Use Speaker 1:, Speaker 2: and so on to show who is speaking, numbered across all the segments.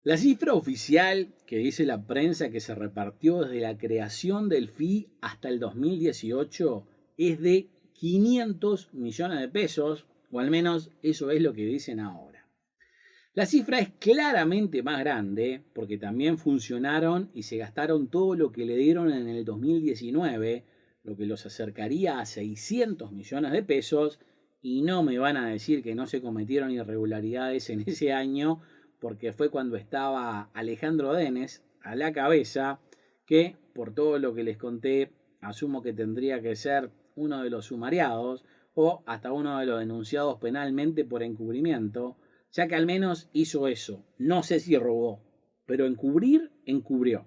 Speaker 1: La cifra oficial que dice la prensa que se repartió desde la creación del FI hasta el 2018 es de 500 millones de pesos, o al menos eso es lo que dicen ahora. La cifra es claramente más grande porque también funcionaron y se gastaron todo lo que le dieron en el 2019, lo que los acercaría a 600 millones de pesos, y no me van a decir que no se cometieron irregularidades en ese año porque fue cuando estaba Alejandro Denes a la cabeza, que por todo lo que les conté asumo que tendría que ser uno de los sumariados o hasta uno de los denunciados penalmente por encubrimiento, ya que al menos hizo eso. No sé si robó, pero encubrir, encubrió.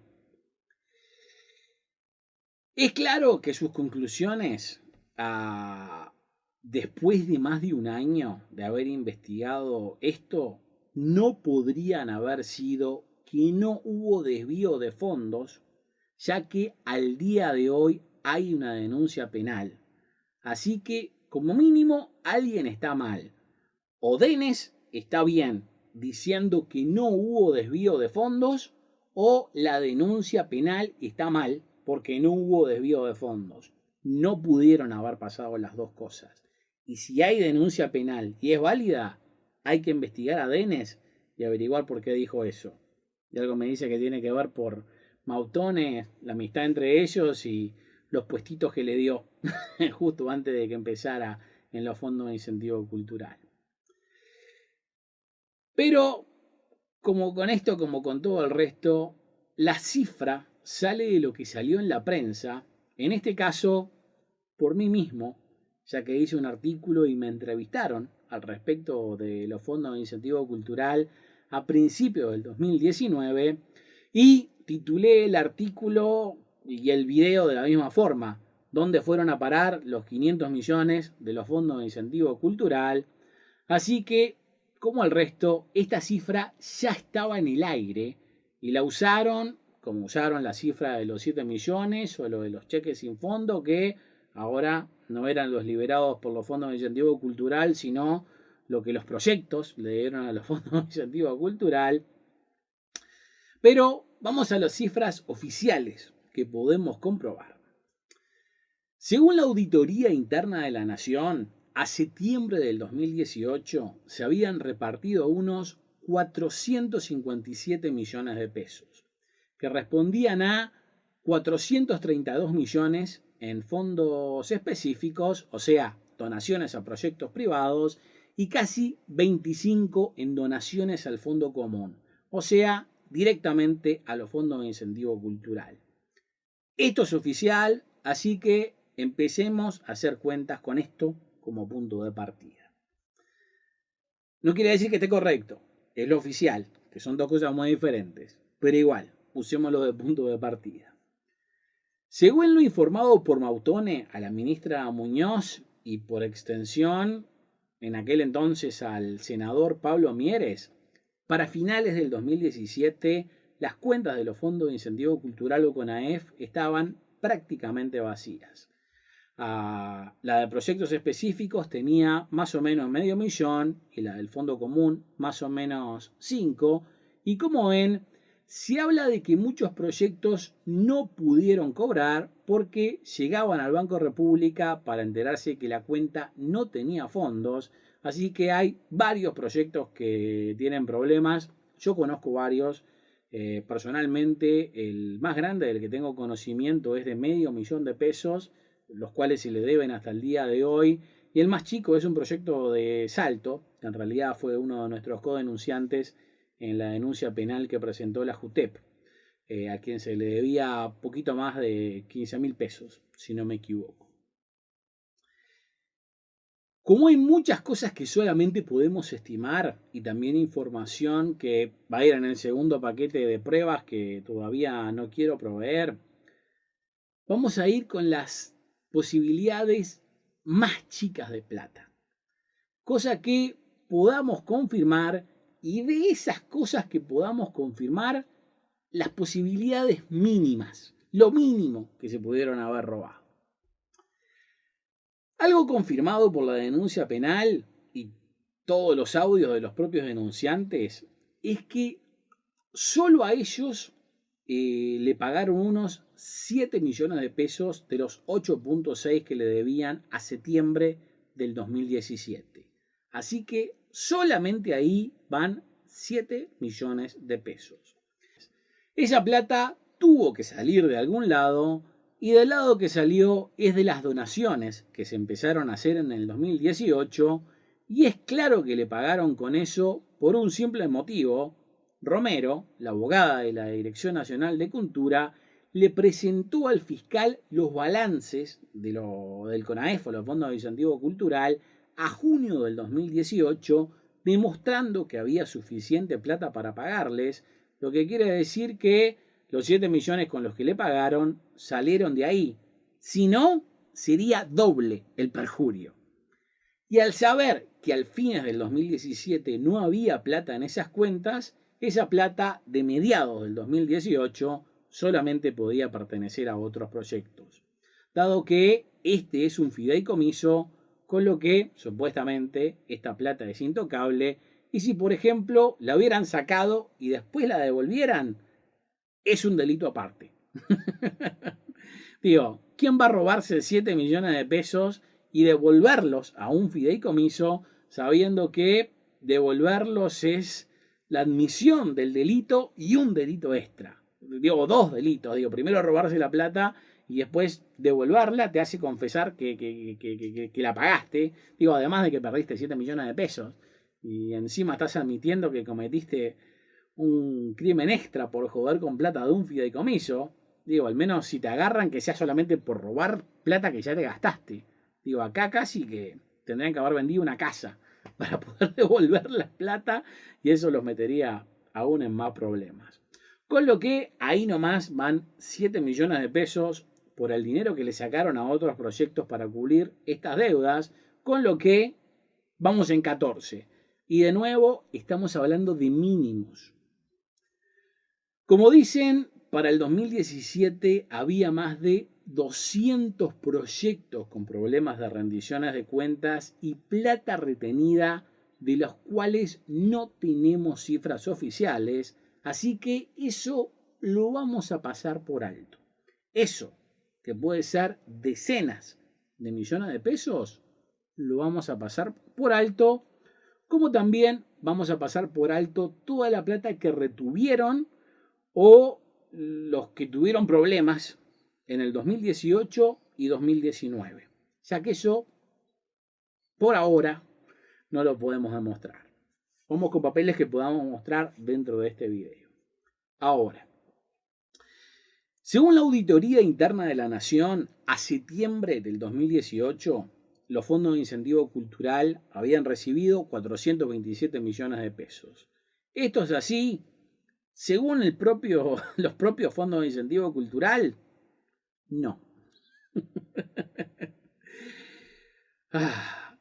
Speaker 1: Es claro que sus conclusiones, después de más de un año de haber investigado esto, no podrían haber sido que no hubo desvío de fondos, ya que al día de hoy hay una denuncia penal. Así que, como mínimo, alguien está mal. O Denes está bien diciendo que no hubo desvío de fondos, o la denuncia penal está mal porque no hubo desvío de fondos. No pudieron haber pasado las dos cosas. Y si hay denuncia penal y es válida, hay que investigar a Denes y averiguar por qué dijo eso. Y algo me dice que tiene que ver por Mautones, la amistad entre ellos y los puestitos que le dio justo antes de que empezara en los fondos de incentivo cultural. Pero, como con esto, como con todo el resto, la cifra sale de lo que salió en la prensa, en este caso por mí mismo, ya que hice un artículo y me entrevistaron al respecto de los fondos de incentivo cultural a principios del 2019 y titulé el artículo y el video de la misma forma, dónde fueron a parar los 500 millones de los fondos de incentivo cultural. Así que, como el resto, esta cifra ya estaba en el aire y la usaron, como usaron la cifra de los 7 millones o lo de los cheques sin fondo, que ahora no eran los liberados por los fondos de incentivo cultural, sino lo que los proyectos le dieron a los fondos de incentivo cultural. Pero vamos a las cifras oficiales que podemos comprobar. Según la Auditoría Interna de la Nación, a septiembre del 2018 se habían repartido unos 457 millones de pesos, que respondían a 432 millones en fondos específicos, o sea, donaciones a proyectos privados, y casi 25 en donaciones al fondo común, o sea, directamente a los fondos de incentivo cultural. Esto es oficial, así que empecemos a hacer cuentas con esto como punto de partida. No quiere decir que esté correcto, es lo oficial, que son dos cosas muy diferentes, pero igual, usémoslo de punto de partida. Según lo informado por Mautone a la ministra Muñoz y por extensión en aquel entonces al senador Pablo Mieres, para finales del 2017 las cuentas de los fondos de incentivo cultural o CONAEF estaban prácticamente vacías. La de proyectos específicos tenía más o menos medio millón y la del fondo común más o menos 5. Y como ven, se habla de que muchos proyectos no pudieron cobrar porque llegaban al Banco República para enterarse que la cuenta no tenía fondos. Así que hay varios proyectos que tienen problemas. Yo conozco varios. Personalmente, el más grande del que tengo conocimiento es de medio millón de pesos, los cuales se le deben hasta el día de hoy. Y el más chico es un proyecto de Salto, que en realidad fue uno de nuestros codenunciantes en la denuncia penal que presentó la JUTEP, a quien se le debía poquito más de 15.000 pesos, si no me equivoco. Como hay muchas cosas que solamente podemos estimar y también información que va a ir en el segundo paquete de pruebas que todavía no quiero proveer, vamos a ir con las posibilidades más chicas de plata. Cosa que podamos confirmar, y de esas cosas que podamos confirmar, las posibilidades mínimas, lo mínimo que se pudieron haber robado. Algo confirmado por la denuncia penal y todos los audios de los propios denunciantes es que Solo a ellos le pagaron unos 7 millones de pesos de los 8,6 que le debían a septiembre del 2017. Así que solamente ahí van 7 millones de pesos. Esa plata tuvo que salir de algún lado y del lado que salió es de las donaciones que se empezaron a hacer en el 2018 y es claro que le pagaron con eso por un simple motivo. Romero, la abogada de la Dirección Nacional de Cultura, le presentó al fiscal los balances del CONAEF, los Fondos de Incentivo Cultural, a junio del 2018, demostrando que había suficiente plata para pagarles, lo que quiere decir que los 7 millones con los que le pagaron salieron de ahí. Si no, sería doble el perjurio. Y al saber que al fines del 2017 no había plata en esas cuentas, esa plata de mediados del 2018 solamente podía pertenecer a otros proyectos, dado que este es un fideicomiso, con lo que supuestamente esta plata es intocable, y si por ejemplo la hubieran sacado y después la devolvieran, es un delito aparte. Digo, ¿quién va a robarse 7 millones de pesos y devolverlos a un fideicomiso sabiendo que devolverlos es la admisión del delito y un delito extra? Digo, dos delitos. Digo, primero robarse la plata y después devolverla te hace confesar que la pagaste. Digo, además de que perdiste 7 millones de pesos y encima estás admitiendo que cometiste un crimen extra por joder con plata de un fideicomiso. Digo, al menos si te agarran, que sea solamente por robar plata que ya te gastaste. Digo, acá casi que tendrían que haber vendido una casa para poder devolver la plata y eso los metería aún en más problemas. Con lo que ahí nomás van 7 millones de pesos por el dinero que le sacaron a otros proyectos para cubrir estas deudas, con lo que vamos en 14. Y de nuevo estamos hablando de mínimos. Como dicen, para el 2017 había más de 200 proyectos con problemas de rendiciones de cuentas y plata retenida de los cuales no tenemos cifras oficiales, así que eso lo vamos a pasar por alto. Eso, que puede ser decenas de millones de pesos, lo vamos a pasar por alto, como también vamos a pasar por alto toda la plata que retuvieron o los que tuvieron problemas en el 2018 y 2019, ya que eso, por ahora, no lo podemos demostrar. Vamos con papeles que podamos mostrar dentro de este video. Ahora, según la Auditoría Interna de la Nación, a septiembre del 2018, los fondos de incentivo cultural habían recibido 427 millones de pesos. Esto es así. Según los propios fondos de incentivo cultural, no.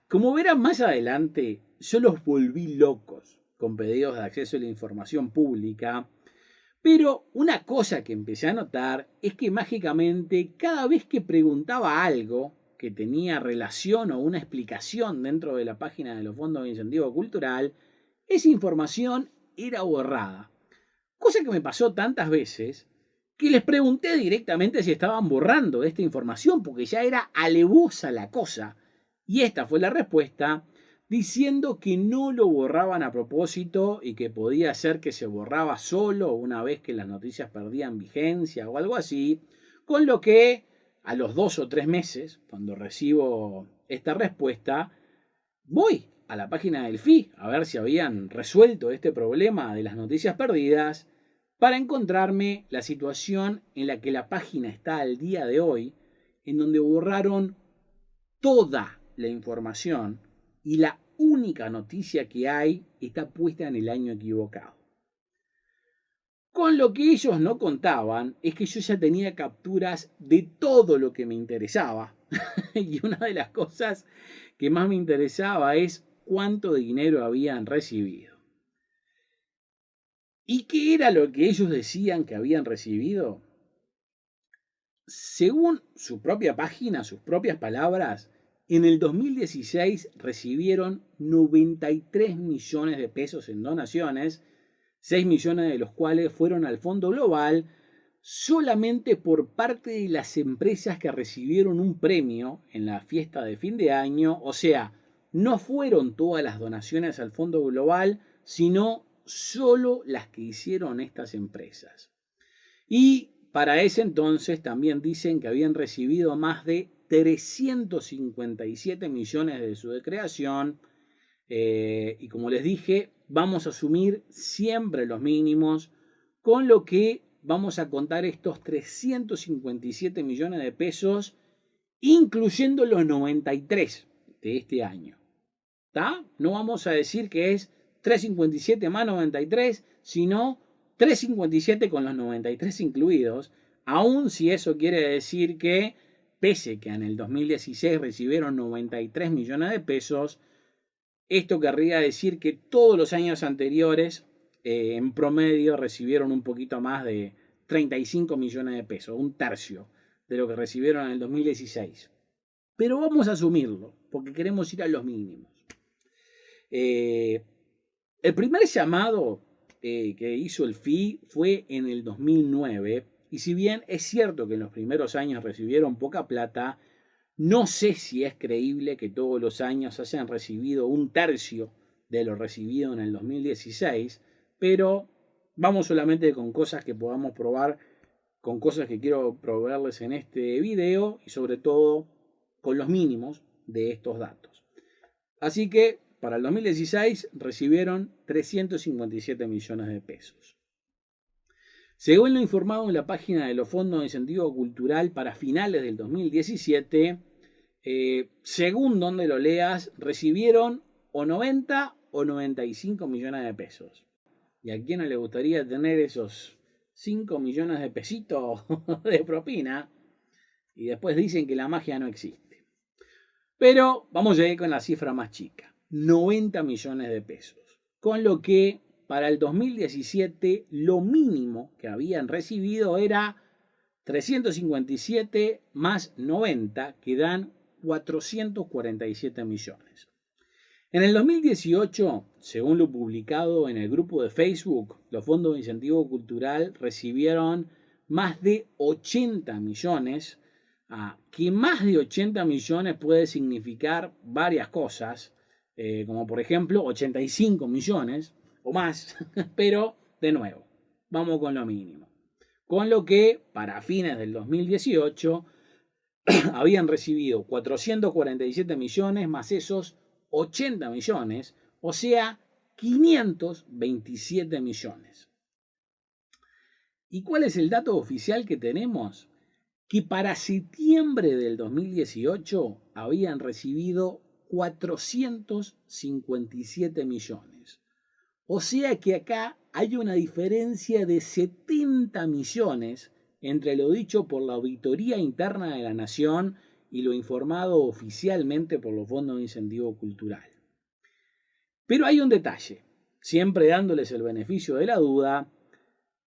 Speaker 1: Como verán más adelante, yo los volví locos con pedidos de acceso a la información pública, pero una cosa que empecé a notar es que mágicamente cada vez que preguntaba algo que tenía relación o una explicación dentro de la página de los fondos de incentivo cultural, esa información era borrada. Cosa que me pasó tantas veces que les pregunté directamente si estaban borrando esta información porque ya era alevosa la cosa. Y esta fue la respuesta, diciendo que no lo borraban a propósito y que podía ser que se borraba solo una vez que las noticias perdían vigencia o algo así, con lo que a los 2 o 3 meses, cuando recibo esta respuesta, voy a la página del FI a ver si habían resuelto este problema de las noticias perdidas para encontrarme la situación en la que la página está al día de hoy, en donde borraron toda la información y la única noticia que hay está puesta en el año equivocado. Con lo que ellos no contaban es que yo ya tenía capturas de todo lo que me interesaba. Y una de las cosas que más me interesaba es cuánto dinero habían recibido. ¿Y qué era lo que ellos decían que habían recibido? Según su propia página, sus propias palabras, en el 2016 recibieron 93 millones de pesos en donaciones, 6 millones de los cuales fueron al Fondo Global solamente por parte de las empresas que recibieron un premio en la fiesta de fin de año. O sea, no fueron todas las donaciones al Fondo Global, sino solo las que hicieron estas empresas. Y para ese entonces también dicen que habían recibido más de 357 millones de su creación. Y como les dije, vamos a asumir siempre los mínimos, con lo que vamos a contar estos 357 millones de pesos, incluyendo los 93 de este año. ¿Está? No vamos a decir que es 357 más 93, sino 357 con los 93 incluidos, aun si eso quiere decir que, pese que en el 2016 recibieron 93 millones de pesos, esto querría decir que todos los años anteriores, en promedio, recibieron un poquito más de 35 millones de pesos, un tercio de lo que recibieron en el 2016. Pero vamos a asumirlo, porque queremos ir a los mínimos. El primer llamado que hizo el FI fue en el 2009, y si bien es cierto que en los primeros años recibieron poca plata, no sé si es creíble que todos los años hayan recibido un tercio de lo recibido en el 2016, pero vamos solamente con cosas que podamos probar, con cosas que quiero proveerles en este video y sobre todo con los mínimos de estos datos. Así que para el 2016 recibieron 357 millones de pesos. Según lo informado en la página de los Fondos de Incentivo Cultural para finales del 2017, según donde lo leas, recibieron o 90 o 95 millones de pesos. ¿Y a quién no le gustaría tener esos 5 millones de pesitos de propina? Y después dicen que la magia no existe. Pero vamos a ir con la cifra más chica, 90 millones de pesos. Con lo que para el 2017 lo mínimo que habían recibido era 357 más 90, que dan 447 millones. En el 2018, según lo publicado en el grupo de Facebook, los fondos de incentivo cultural recibieron más de 80 millones, que más de 80 millones puede significar varias cosas, como por ejemplo 85 millones o más, pero de nuevo, vamos con lo mínimo. Con lo que para fines del 2018 habían recibido 447 millones más esos 80 millones, o sea, 527 millones. ¿Y cuál es el dato oficial que tenemos? Que para septiembre del 2018 habían recibido 457 millones. O sea que acá hay una diferencia de 70 millones entre lo dicho por la Auditoría Interna de la Nación y lo informado oficialmente por los Fondos de Incentivo Cultural. Pero hay un detalle, siempre dándoles el beneficio de la duda,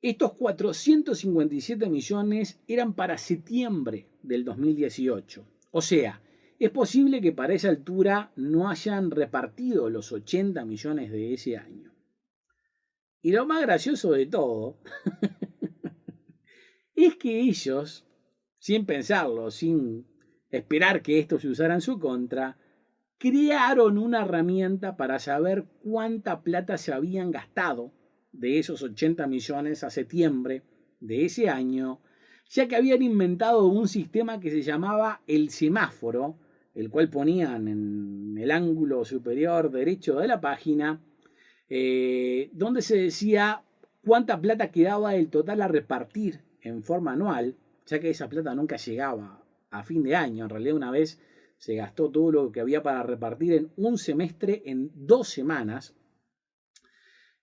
Speaker 1: estos 457 millones eran para septiembre del 2018. O sea, es posible que para esa altura no hayan repartido los 80 millones de ese año. Y lo más gracioso de todo es que ellos, sin pensarlo, sin esperar que esto se usara en su contra, crearon una herramienta para saber cuánta plata se habían gastado de esos 80 millones a septiembre de ese año, ya que habían inventado un sistema que se llamaba el semáforo, el cual ponían en el ángulo superior derecho de la página, donde se decía cuánta plata quedaba del total a repartir en forma anual, ya que esa plata nunca llegaba a fin de año. En realidad una vez se gastó todo lo que había para repartir en un semestre en 2 semanas.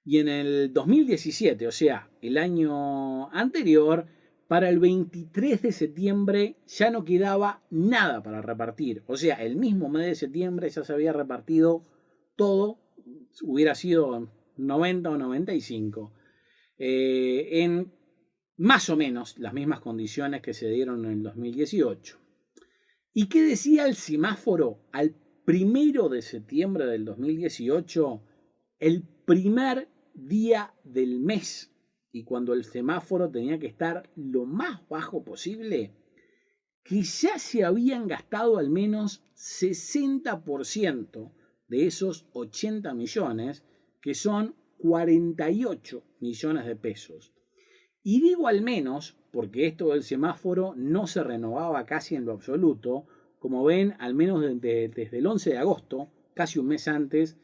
Speaker 1: Y en el 2017, o sea, el año anterior, para el 23 de septiembre ya no quedaba nada para repartir. O sea, el mismo mes de septiembre ya se había repartido todo, hubiera sido 90 o 95, en más o menos las mismas condiciones que se dieron en el 2018. ¿Y qué decía el semáforo al 1 de septiembre del 2018? El primer día del mes y cuando el semáforo tenía que estar lo más bajo posible, que ya se habían gastado al menos 60% de esos 80 millones, que son 48 millones de pesos. Y digo al menos porque esto del semáforo no se renovaba casi en lo absoluto. Como ven, al menos desde el 11 de agosto, casi un mes antes,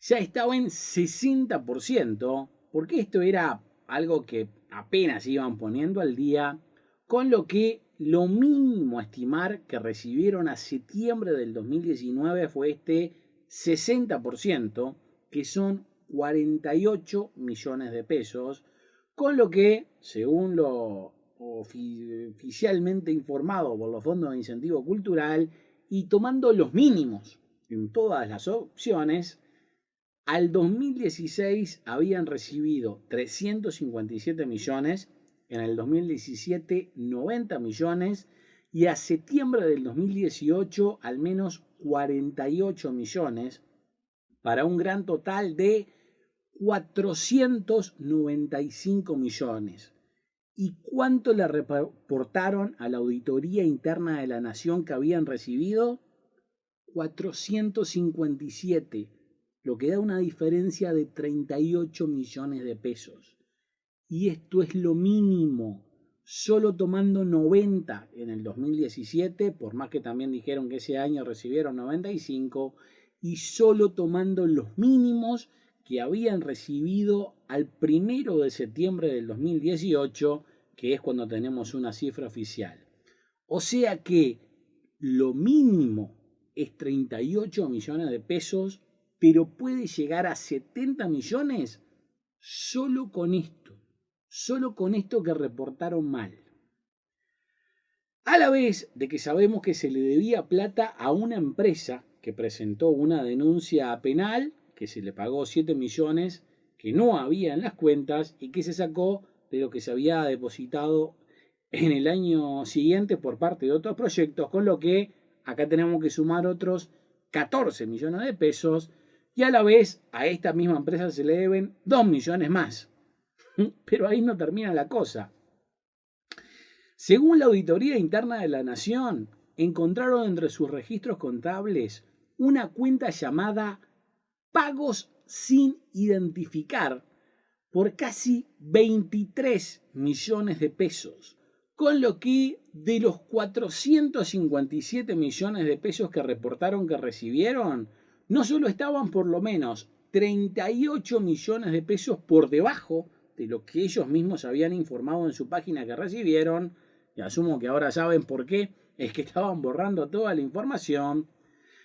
Speaker 1: ya estaba en 60%, porque esto era algo que apenas iban poniendo al día, con lo que lo mínimo a estimar que recibieron a septiembre del 2019 fue este 60%, que son 48 millones de pesos, con lo que, según lo oficialmente informado por los fondos de incentivo cultural y tomando los mínimos en todas las opciones, al 2016 habían recibido 357 millones, en el 2017 90 millones y a septiembre del 2018 al menos 48 millones, para un gran total de 495 millones. ¿Y cuánto le reportaron a la Auditoría Interna de la Nación que habían recibido? 457, lo que da una diferencia de 38 millones de pesos. Y esto es lo mínimo, solo tomando 90 en el 2017, por más que también dijeron que ese año recibieron 95, y solo tomando los mínimos que habían recibido al 1 de septiembre del 2018, que es cuando tenemos una cifra oficial. O sea que lo mínimo es 38 millones de pesos, pero puede llegar a 70 millones solo con esto que reportaron mal. A la vez de que sabemos que se le debía plata a una empresa que presentó una denuncia penal, que se le pagó 7 millones que no había en las cuentas y que se sacó de lo que se había depositado en el año siguiente por parte de otros proyectos, con lo que acá tenemos que sumar otros 14 millones de pesos y a la vez a esta misma empresa se le deben 2 millones más. Pero ahí no termina la cosa. Según la Auditoría Interna de la Nación, encontraron entre sus registros contables una cuenta llamada Pagos sin identificar por casi 23 millones de pesos, con lo que de los 457 millones de pesos que reportaron que recibieron, no solo estaban por lo menos 38 millones de pesos por debajo de lo que ellos mismos habían informado en su página que recibieron, y asumo que ahora saben por qué, es que estaban borrando toda la información,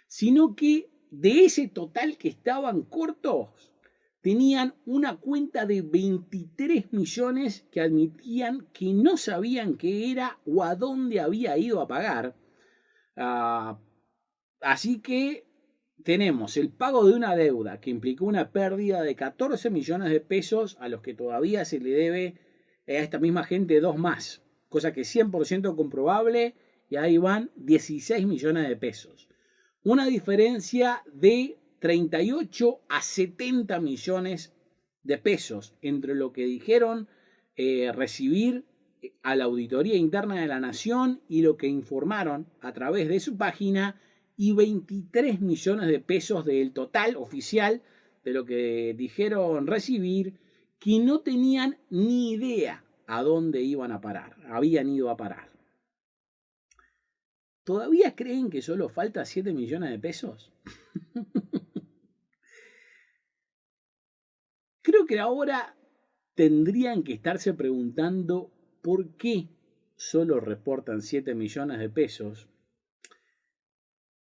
Speaker 1: sino que de ese total que estaban cortos, tenían una cuenta de 23 millones que admitían que no sabían qué era o a dónde había ido a pagar. Así que tenemos el pago de una deuda que implicó una pérdida de 14 millones de pesos a los que todavía se le debe a esta misma gente dos más, cosa que es 100% comprobable y ahí van 16 millones de pesos. Una diferencia de 38 a 70 millones de pesos entre lo que dijeron recibir a la Auditoría Interna de la Nación y lo que informaron a través de su página, y 23 millones de pesos del total oficial de lo que dijeron recibir, que no tenían ni idea a dónde iban a parar, habían ido a parar. ¿Todavía creen que solo falta 7 millones de pesos? Creo que ahora tendrían que estarse preguntando por qué solo reportan 7 millones de pesos.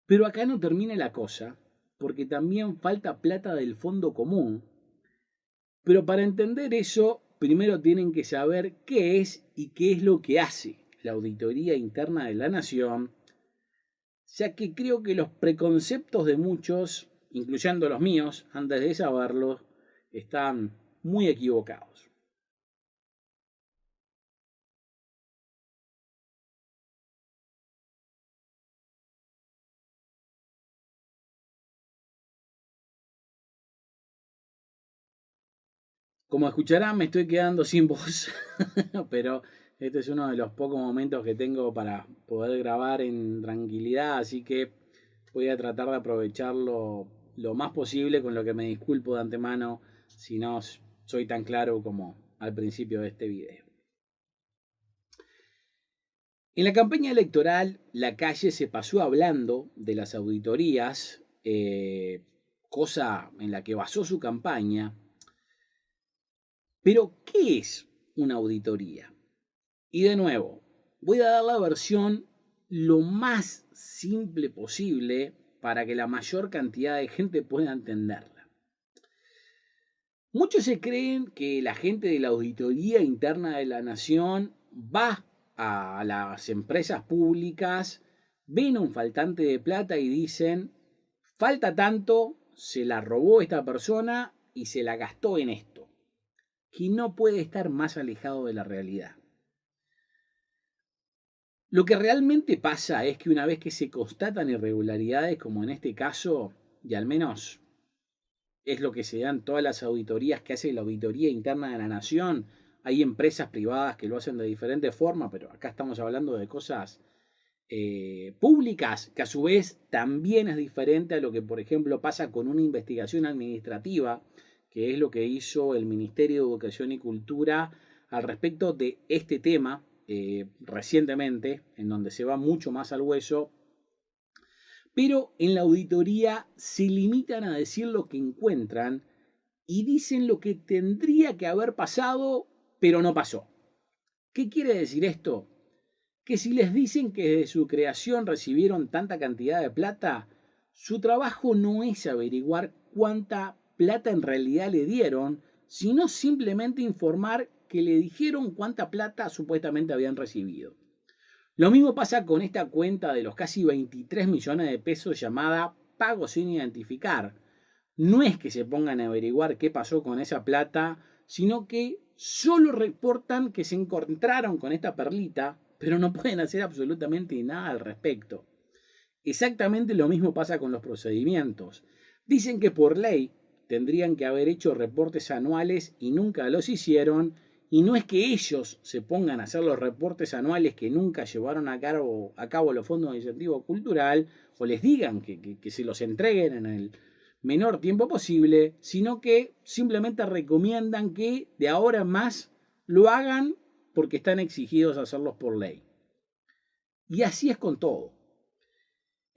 Speaker 1: Pero acá no termina la cosa, porque también falta plata del fondo común. Pero para entender eso, primero tienen que saber qué es y qué es lo que hace la Auditoría Interna de la Nación, ya que creo que los preconceptos de muchos, incluyendo los míos, antes de saberlo, están muy equivocados. Como escucharán, me estoy quedando sin voz, pero este es uno de los pocos momentos que tengo para poder grabar en tranquilidad, así que voy a tratar de aprovecharlo lo más posible, con lo que me disculpo de antemano si no soy tan claro como al principio de este video. En la campaña electoral, la calle se pasó hablando de las auditorías, cosa en la que basó su campaña. Pero, ¿qué es una auditoría? Y de nuevo, voy a dar la versión lo más simple posible para que la mayor cantidad de gente pueda entenderla. Muchos se creen que la gente de la Auditoría Interna de la Nación va a las empresas públicas, ven a un faltante de plata y dicen, falta tanto, se la robó esta persona y se la gastó en esto, que no puede estar más alejado de la realidad. Lo que realmente pasa es que una vez que se constatan irregularidades, como en este caso, y al menos es lo que se da en todas las auditorías que hace la Auditoría Interna de la Nación, hay empresas privadas que lo hacen de diferente forma, pero acá estamos hablando de cosas públicas, que a su vez también es diferente a lo que, por ejemplo, pasa con una investigación administrativa, que es lo que hizo el Ministerio de Educación y Cultura al respecto de este tema recientemente, en donde se va mucho más al hueso. Pero en la auditoría se limitan a decir lo que encuentran y dicen lo que tendría que haber pasado, pero no pasó. ¿Qué quiere decir esto? Que si les dicen que desde su creación recibieron tanta cantidad de plata, su trabajo no es averiguar cuánta plata en realidad le dieron, sino simplemente informar que le dijeron cuánta plata supuestamente habían recibido. Lo mismo pasa con esta cuenta de los casi 23 millones de pesos llamada pago sin identificar. No es que se pongan a averiguar qué pasó con esa plata, sino que solo reportan que se encontraron con esta perlita, pero no pueden hacer absolutamente nada al respecto. Exactamente lo mismo pasa con los procedimientos. Dicen que por ley tendrían que haber hecho reportes anuales y nunca los hicieron, y no es que ellos se pongan a hacer los reportes anuales que nunca llevaron a cabo los fondos de incentivo cultural, o les digan que se los entreguen en el menor tiempo posible, sino que simplemente recomiendan que de ahora en más lo hagan porque están exigidos a hacerlos por ley. Y así es con todo.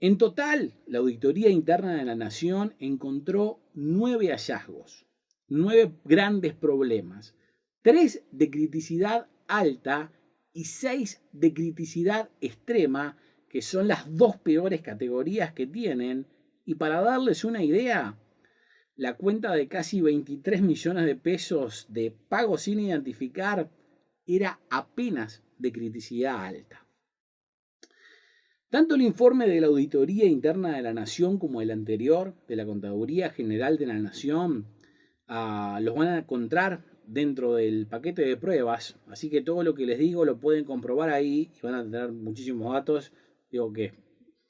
Speaker 1: En total, la Auditoría Interna de la Nación encontró 9 hallazgos, 9 grandes problemas, 3 de criticidad alta y 6 de criticidad extrema, que son las dos peores categorías que tienen. Y para darles una idea, la cuenta de casi 23 millones de pesos de pago sin identificar era apenas de criticidad alta. Tanto el informe de la Auditoría Interna de la Nación como el anterior, de la Contaduría General de la Nación, los van a encontrar dentro del paquete de pruebas, así que todo lo que les digo lo pueden comprobar ahí y van a tener muchísimos datos. Digo que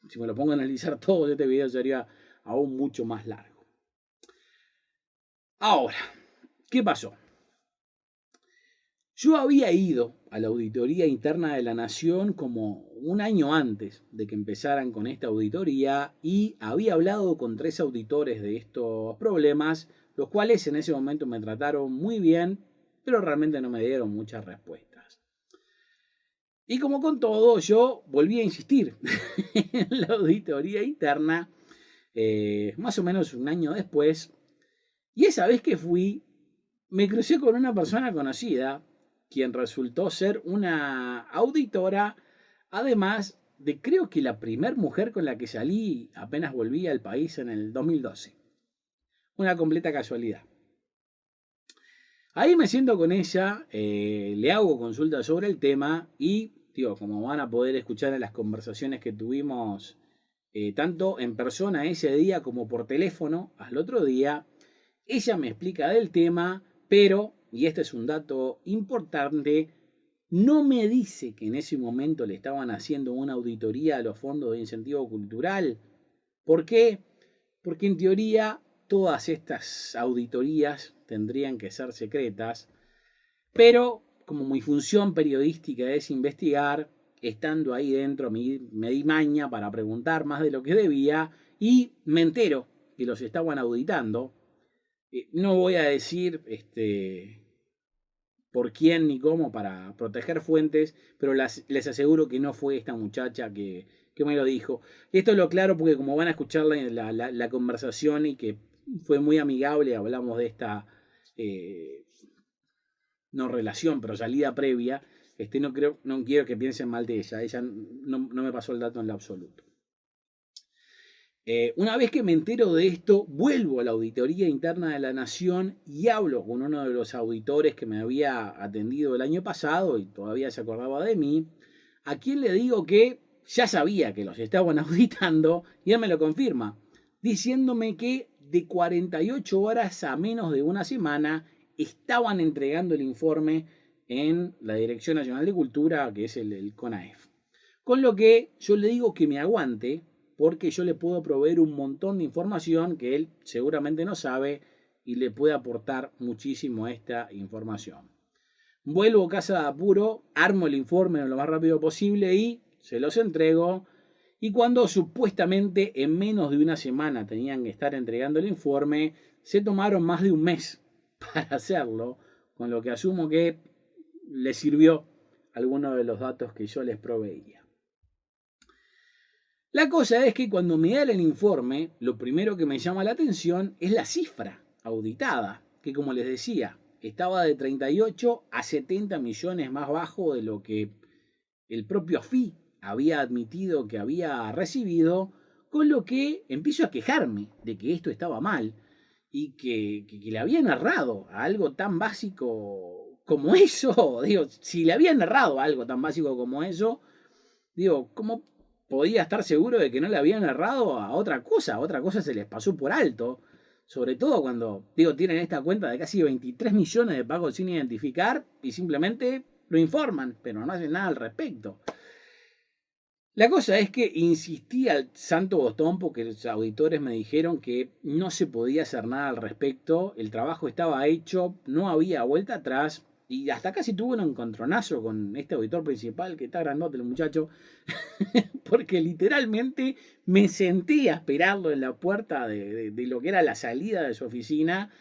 Speaker 1: si me lo pongo a analizar todo este video sería aún mucho más largo. Ahora, ¿qué pasó? Yo había ido a la Auditoría Interna de la Nación como un año antes de que empezaran con esta auditoría y había hablado con 3 auditores de estos problemas, los cuales en ese momento me trataron muy bien, pero realmente no me dieron muchas respuestas. Y como con todo, yo volví a insistir en la auditoría interna, más o menos un año después, y esa vez que fui, me crucé con una persona conocida, quien resultó ser una auditora, además de creo que la primer mujer con la que salí apenas volví al país en el 2012. Una completa casualidad. Ahí me siento con ella, le hago consultas sobre el tema y, digo, como van a poder escuchar en las conversaciones que tuvimos, tanto en persona ese día como por teléfono al otro día, ella me explica del tema, pero, y este es un dato importante, no me dice que en ese momento le estaban haciendo una auditoría a los fondos de incentivo cultural. ¿Por qué? Porque en teoría todas estas auditorías tendrían que ser secretas, pero como mi función periodística es investigar, estando ahí dentro me di maña para preguntar más de lo que debía y me entero que los estaban auditando. No voy a decir por quién ni cómo para proteger fuentes, pero les aseguro que no fue esta muchacha que me lo dijo. Esto lo aclaro porque como van a escuchar la conversación y que fue muy amigable, hablamos de esta, no relación, pero salida previa, no quiero que piensen mal de ella. Ella no me pasó el dato en lo absoluto. Una vez que me entero de esto, vuelvo a la auditoría interna de la Nación y hablo con uno de los auditores que me había atendido el año pasado y todavía se acordaba de mí, a quien le digo que ya sabía que los estaban auditando y él me lo confirma, diciéndome que de 48 horas a menos de una semana estaban entregando el informe en la Dirección Nacional de Cultura, que es el CONAEF. Con lo que yo le digo que me aguante, porque yo le puedo proveer un montón de información que él seguramente no sabe y le puede aportar muchísimo a esta información. Vuelvo a casa de apuro, armo el informe lo más rápido posible y se los entrego. Y cuando supuestamente en menos de una semana tenían que estar entregando el informe, se tomaron más de un mes para hacerlo, con lo que asumo que les sirvió alguno de los datos que yo les proveía. La cosa es que cuando me dan el informe, lo primero que me llama la atención es la cifra auditada, que como les decía, estaba de 38 a 70 millones más bajo de lo que el propio AFI había admitido que había recibido, con lo que empiezo a quejarme de que esto estaba mal y que le habían errado a algo tan básico como eso. Digo, si le habían errado a algo tan básico como eso, digo, ¿cómo podía estar seguro de que no le habían errado a otra cosa? Otra cosa se les pasó por alto. Sobre todo cuando, digo, tienen esta cuenta de casi 23 millones de pagos sin identificar y simplemente lo informan, pero no hacen nada al respecto. La cosa es que insistí al santo botón porque los auditores me dijeron que no se podía hacer nada al respecto, el trabajo estaba hecho, no había vuelta atrás y hasta casi tuve un encontronazo con este auditor principal que está grandote el muchacho, porque literalmente me senté a esperarlo en la puerta de lo que era la salida de su oficina,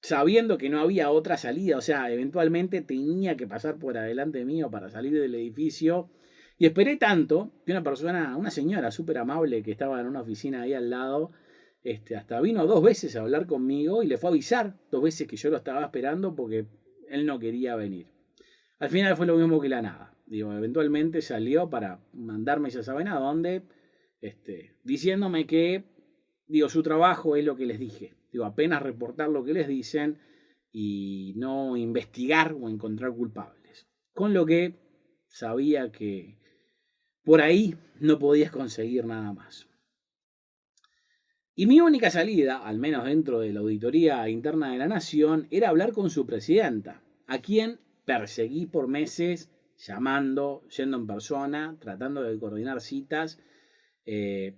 Speaker 1: sabiendo que no había otra salida, o sea, eventualmente tenía que pasar por adelante mío para salir del edificio. Y esperé tanto que una señora súper amable que estaba en una oficina ahí al lado, hasta vino 2 veces a hablar conmigo y le fue a avisar 2 veces que yo lo estaba esperando porque él no quería venir. Al final fue lo mismo que la nada. Digo, eventualmente salió para mandarme ya saben a dónde, diciéndome que, digo, su trabajo es lo que les dije. Digo, apenas reportar lo que les dicen y no investigar o encontrar culpables. Con lo que sabía que por ahí no podías conseguir nada más. Y mi única salida, al menos dentro de la auditoría interna de la Nación, era hablar con su presidenta, a quien perseguí por meses, llamando, yendo en persona, tratando de coordinar citas, y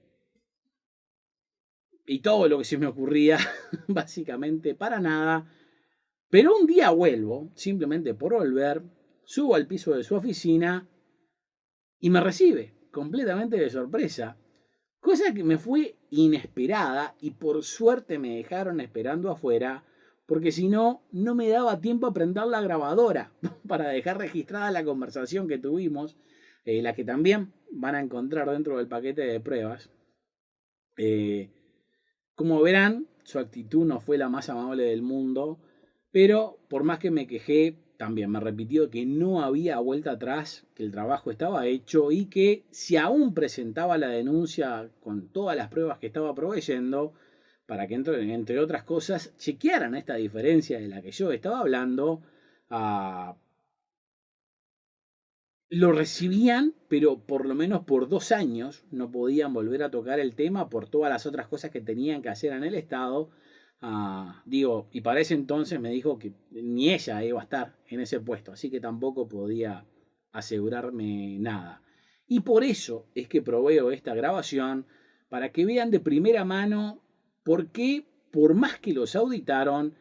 Speaker 1: todo lo que se me ocurría, básicamente para nada. Pero un día vuelvo, simplemente por volver, subo al piso de su oficina y me recibe completamente de sorpresa. Cosa que me fue inesperada y por suerte me dejaron esperando afuera, porque si no, no me daba tiempo a prender la grabadora para dejar registrada la conversación que tuvimos, la que también van a encontrar dentro del paquete de pruebas. Como verán, su actitud no fue la más amable del mundo, pero por más que me quejé, también me repitió que no había vuelta atrás, que el trabajo estaba hecho y que si aún presentaba la denuncia con todas las pruebas que estaba proveyendo, para que entre otras cosas chequearan esta diferencia de la que yo estaba hablando, lo recibían, pero por lo menos por 2 años no podían volver a tocar el tema por todas las otras cosas que tenían que hacer en el Estado. Digo, y para ese entonces me dijo que ni ella iba a estar en ese puesto, así que tampoco podía asegurarme nada. Y por eso es que proveo esta grabación, para que vean de primera mano por qué por más que los auditaron,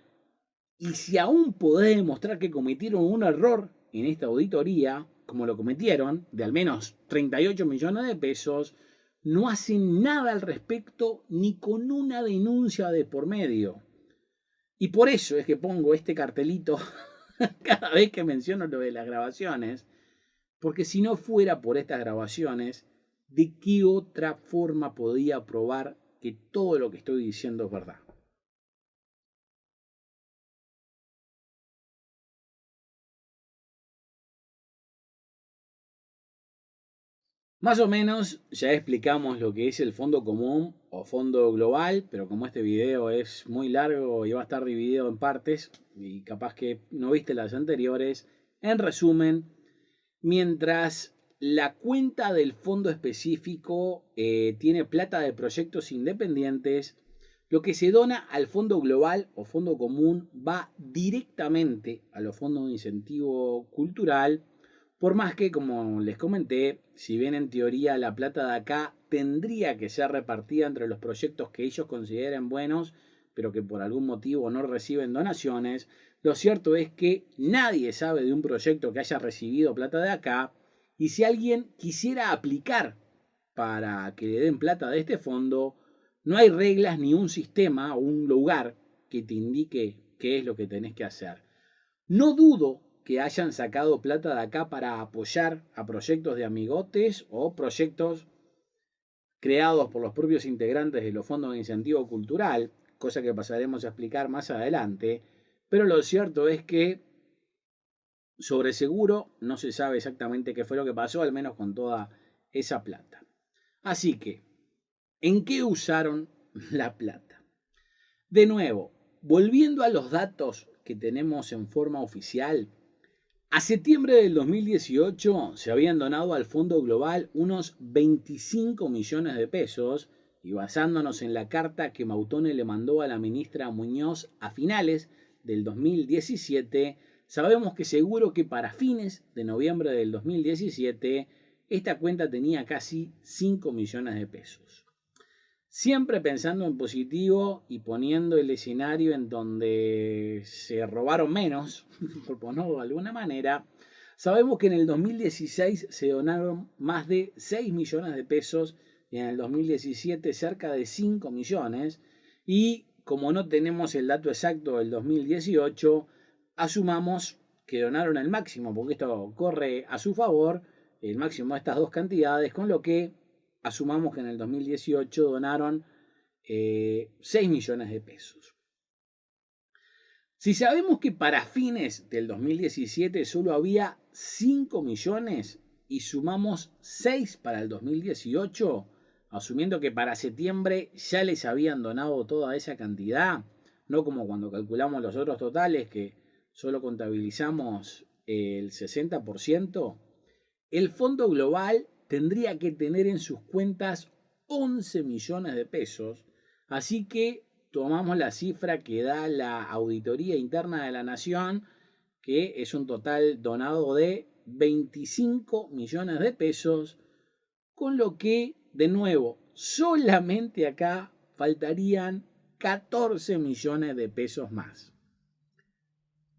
Speaker 1: y si aún podés demostrar que cometieron un error en esta auditoría, como lo cometieron, de al menos 38 millones de pesos, no hacen nada al respecto ni con una denuncia de por medio. Y por eso es que pongo este cartelito cada vez que menciono lo de las grabaciones, porque si no fuera por estas grabaciones, ¿de qué otra forma podía probar que todo lo que estoy diciendo es verdad? Más o menos ya explicamos lo que es el fondo común o fondo global, pero como este video es muy largo y va a estar dividido en partes, y capaz que no viste las anteriores, en resumen, mientras la cuenta del fondo específico tiene plata de proyectos independientes, lo que se dona al fondo global o fondo común va directamente a los fondos de incentivo cultural, por más que, como les comenté, si bien en teoría la plata de acá tendría que ser repartida entre los proyectos que ellos consideren buenos, pero que por algún motivo no reciben donaciones, lo cierto es que nadie sabe de un proyecto que haya recibido plata de acá, y si alguien quisiera aplicar para que le den plata de este fondo, no hay reglas ni un sistema o un lugar que te indique qué es lo que tenés que hacer. No dudo que hayan sacado plata de acá para apoyar a proyectos de amigotes o proyectos creados por los propios integrantes de los fondos de incentivo cultural, cosa que pasaremos a explicar más adelante, pero lo cierto es que sobre seguro no se sabe exactamente qué fue lo que pasó, al menos con toda esa plata. Así que, ¿en qué usaron la plata? De nuevo, volviendo a los datos que tenemos en forma oficial, a septiembre del 2018 se habían donado al Fondo Global unos 25 millones de pesos, y basándonos en la carta que Mautone le mandó a la ministra Muñoz a finales del 2017, sabemos que seguro que para fines de noviembre del 2017 esta cuenta tenía casi 5 millones de pesos. Siempre pensando en positivo y poniendo el escenario en donde se robaron menos, por ponerlo de alguna manera, sabemos que en el 2016 se donaron más de 6 millones de pesos y en el 2017 cerca de 5 millones. Y como no tenemos el dato exacto del 2018, asumamos que donaron el máximo, porque esto corre a su favor, el máximo de estas dos cantidades, con lo que asumamos que en el 2018 donaron 6 millones de pesos. Si sabemos que para fines del 2017 solo había 5 millones y sumamos 6 para el 2018, asumiendo que para septiembre ya les habían donado toda esa cantidad, no como cuando calculamos los otros totales que solo contabilizamos el 60%, el Fondo Global tendría que tener en sus cuentas 11 millones de pesos, así que tomamos la cifra que da la Auditoría Interna de la Nación, que es un total donado de 25 millones de pesos, con lo que, de nuevo, solamente acá faltarían 14 millones de pesos más.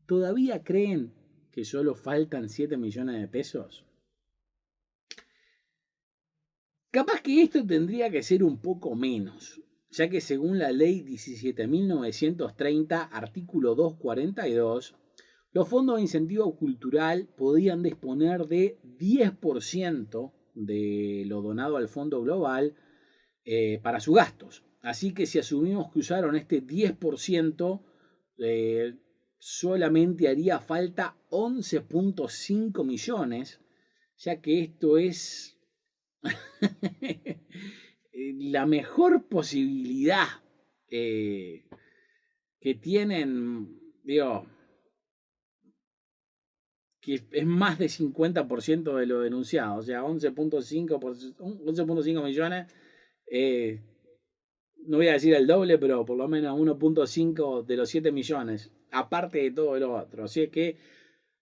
Speaker 1: ¿Todavía creen que solo faltan 7 millones de pesos? Capaz que esto tendría que ser un poco menos, ya que según la ley 17.930, artículo 242, los fondos de incentivo cultural podían disponer de 10% de lo donado al Fondo Global para sus gastos. Así que si asumimos que usaron este 10%, solamente haría falta 11.5 millones, ya que esto es la mejor posibilidad que tienen, digo, que es más de 50% de lo denunciado, o sea, 11.5 millones, no voy a decir el doble, pero por lo menos 1.5 de los 7 millones, aparte de todo lo otro. Así es que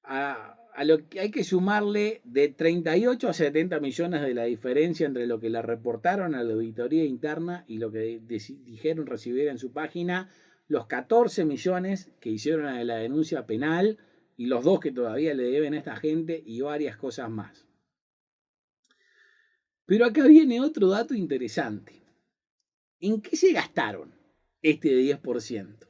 Speaker 1: A lo que hay que sumarle de 38 a 70 millones de la diferencia entre lo que le reportaron a la auditoría interna y lo que dijeron recibir en su página, los 14 millones que hicieron a la denuncia penal y los 2 que todavía le deben a esta gente y varias cosas más. Pero acá viene otro dato interesante. ¿En qué se gastaron este 10%?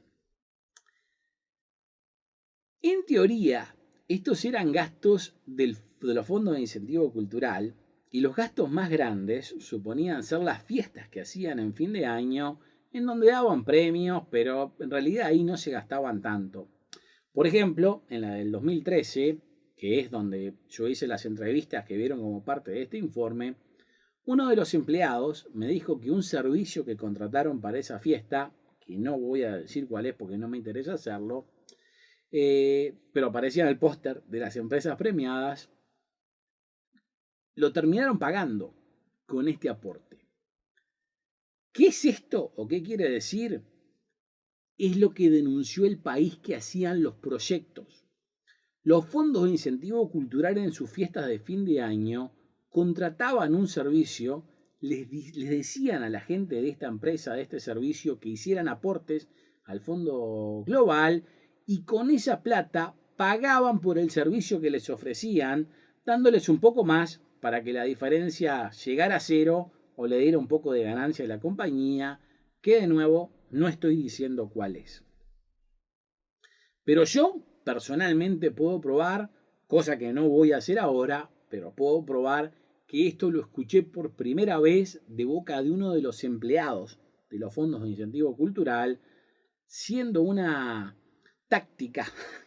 Speaker 1: En teoría, estos eran gastos de los fondos de incentivo cultural y los gastos más grandes suponían ser las fiestas que hacían en fin de año, en donde daban premios, pero en realidad ahí no se gastaban tanto. Por ejemplo, en la del 2013, que es donde yo hice las entrevistas que vieron como parte de este informe, uno de los empleados me dijo que un servicio que contrataron para esa fiesta, que no voy a decir cuál es porque no me interesa hacerlo, pero aparecía en el póster de las empresas premiadas, lo terminaron pagando con este aporte. ¿Qué es esto o qué quiere decir? Es lo que denunció el país que hacían los proyectos. Los fondos de incentivo cultural en sus fiestas de fin de año contrataban un servicio, les decían a la gente de esta empresa, de este servicio, que hicieran aportes al fondo global y con esa plata pagaban por el servicio que les ofrecían, dándoles un poco más para que la diferencia llegara a cero o le diera un poco de ganancia a la compañía, que de nuevo no estoy diciendo cuál es. Pero yo personalmente puedo probar, cosa que no voy a hacer ahora, pero puedo probar que esto lo escuché por primera vez de boca de uno de los empleados de los fondos de incentivo cultural, siendo una táctica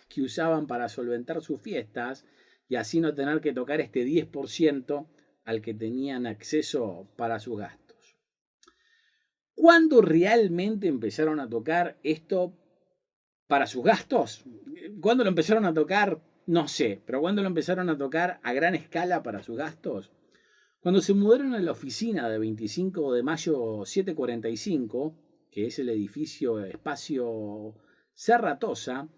Speaker 1: que usaban para solventar sus fiestas y así no tener que tocar este 10% al que tenían acceso para sus gastos. ¿Cuándo realmente empezaron a tocar esto para sus gastos? ¿Cuándo lo empezaron a tocar? No sé, pero ¿cuándo lo empezaron a tocar a gran escala para sus gastos? Cuando se mudaron a la oficina de 25 de mayo 745, que es el edificio Espacio Serratosa,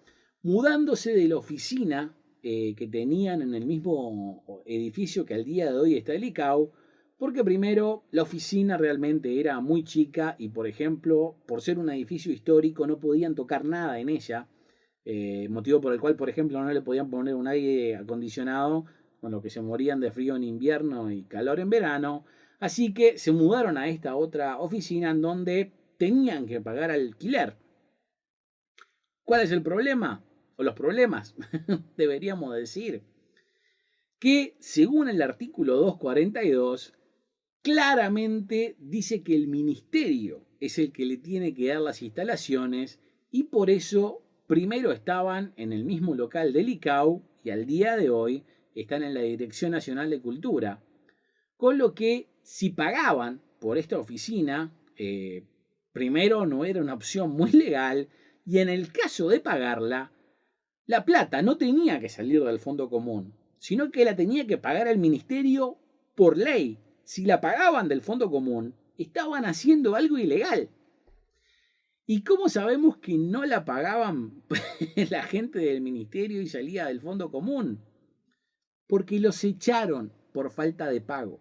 Speaker 1: mudándose de la oficina que tenían en el mismo edificio que al día de hoy está el ICAO, porque primero la oficina realmente era muy chica y, por ejemplo, por ser un edificio histórico no podían tocar nada en ella, motivo por el cual, por ejemplo, no le podían poner un aire acondicionado, con lo que se morían de frío en invierno y calor en verano. Así que se mudaron a esta otra oficina en donde tenían que pagar alquiler. ¿Cuál es el problema? O los problemas, deberíamos decir. Que según el artículo 242, claramente dice que el ministerio es el que le tiene que dar las instalaciones y por eso primero estaban en el mismo local del ICAO y al día de hoy están en la Dirección Nacional de Cultura. Con lo que si pagaban por esta oficina, primero no era una opción muy legal y en el caso de pagarla, la plata no tenía que salir del fondo común, sino que la tenía que pagar el ministerio por ley. Si la pagaban del fondo común, estaban haciendo algo ilegal. ¿Y cómo sabemos que no la pagaban la gente del ministerio y salía del fondo común? Porque los echaron por falta de pago.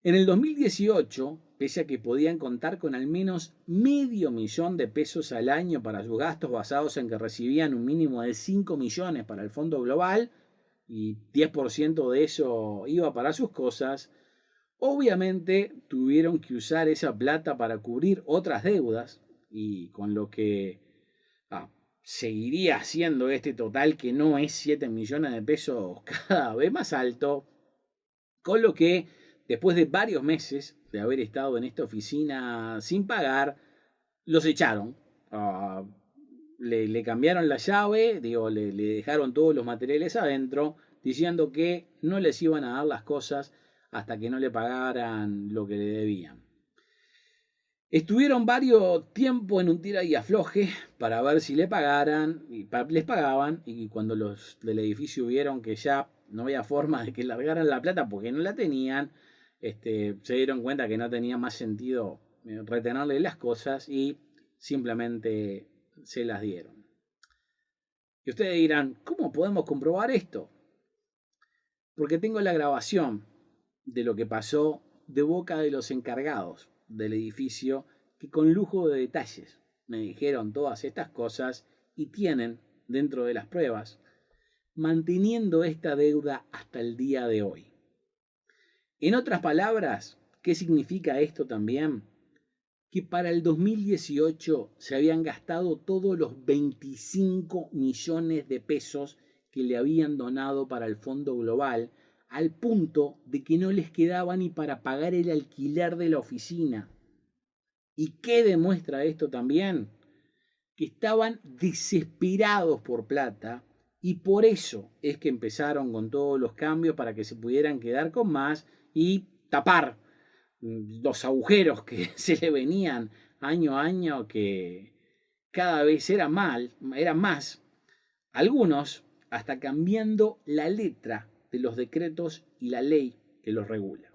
Speaker 1: En el 2018, pese a que podían contar con al menos $500,000 al año para sus gastos basados en que recibían un mínimo de 5 millones para el fondo global y 10% de eso iba para sus cosas, obviamente tuvieron que usar esa plata para cubrir otras deudas y con lo que ah, seguiría siendo este total que no es 7 millones de pesos cada vez más alto, con lo que después de varios meses de haber estado en esta oficina sin pagar, los echaron. Uh, le cambiaron la llave, digo, le dejaron todos los materiales adentro, diciendo que no les iban a dar las cosas hasta que no le pagaran lo que le debían. Estuvieron varios tiempo en un tira y afloje para ver si le pagaran, les pagaban, y cuando los del edificio vieron que ya no había forma de que largaran la plata porque no la tenían, se dieron cuenta que no tenía más sentido retenerle las cosas y simplemente se las dieron. Y ustedes dirán, ¿cómo podemos comprobar esto? Porque tengo la grabación de lo que pasó de boca de los encargados del edificio que con lujo de detalles me dijeron todas estas cosas y tienen dentro de las pruebas manteniendo esta deuda hasta el día de hoy. En otras palabras, ¿qué significa esto también? Que para el 2018 se habían gastado todos los 25 millones de pesos que le habían donado para el Fondo Global, al punto de que no les quedaba ni para pagar el alquiler de la oficina. ¿Y qué demuestra esto también? Que estaban desesperados por plata y por eso es que empezaron con todos los cambios para que se pudieran quedar con más y tapar los agujeros que se le venían año a año, que cada vez eran más, algunos hasta cambiando la letra de los decretos y la ley que los regula.